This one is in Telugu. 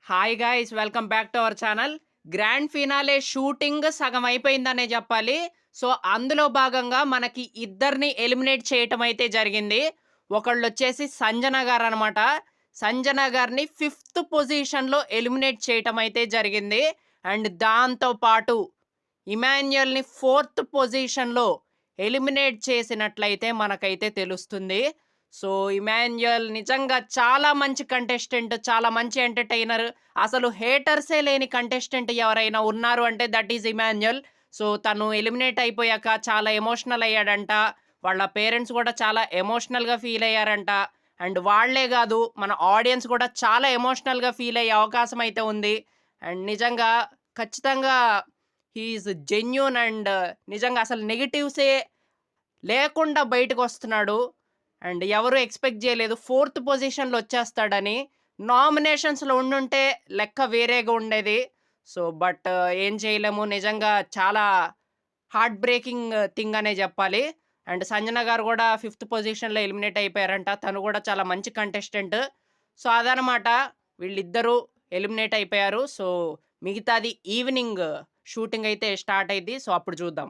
Hi guys welcome back to our channel. Grand finale shooting సగం అయిపోయిందనే చెప్పాలి. సో, అందులో భాగంగా మనకి ఇద్దరిని ఎలిమినేట్ చేయటం అయితే జరిగింది. ఒకళ్ళొచ్చేసి సంజన గారనమాట. సంజన గారిని ఫిఫ్త్ పొజిషన్‌లో ఎలిమినేట్ చేయటం అయితే జరిగింది. అండ్ దాంతో పాటు ఇమాన్యుయల్‌ని ఫోర్త్ పొజిషన్‌లో ఎలిమినేట్ చేసినట్లయితే మనకైతే తెలుస్తుంది. సో, ఇమాన్యుయల్ నిజంగా చాలా మంచి కంటెస్టెంట్. చాలా మంచి ఎంటర్‌టైనర్. అసలు హేటర్సే లేని కంటెస్టెంట్ ఎవరైనా ఉన్నారు అంటే దట్ ఈజ్ ఇమాన్యుయల్. సో, తను ఎలిమినేట్ అయిపోయాక చాలా ఎమోషనల్ అయ్యాడంట. వాళ్ళ పేరెంట్స్ గూడా చాలా ఎమోషనల్‌గా ఫీల్ అయ్యారంట. అండ్ వాళ్ళే గాదు మన ఆడియన్స్ గూడా చాలా ఎమోషనల్‌గా ఫీల్ అయ్యే అవకాశం అయితే ఉంది. అండ్ నిజంగా ఖచ్చితంగా హి ఈజ్ జెన్యూన్ అండ్ నిజంగా అసలు నెగెటివ్సే లేకుండా బయటకొస్తున్నాడు. అండ్ ఎవరు ఎక్స్‌పెక్ట్ జేయలేదు. ఫోర్త్ పొజిషన్‌లో వచ్చేస్తాడని. నామినేషన్స్‌లో ఉండుంటే లెక్క వేరేగా ఉండేది. సో, బట్ ఏం చేయలేము. నిజంగా చాలా హార్ట్ బ్రేకింగ్ థింగ్ అనే జెప్పాలి. అండ్ సంజన గారు గూడా ఫిఫ్త్ పొజిషన్‌లో ఎలిమినేట్ అయిపోయారంట. తను గూడా చాలా మంచి కంటెస్టెంట్. సో, అదనమాట. వీళ్ళిద్దరూ ఎలిమినేట్ అయిపోయారు. సో, మిగతాది ఈవినింగ్ షూటింగ్ అయితే స్టార్ట్ అయిద్ది. సో, అప్పుడు చూద్దాం.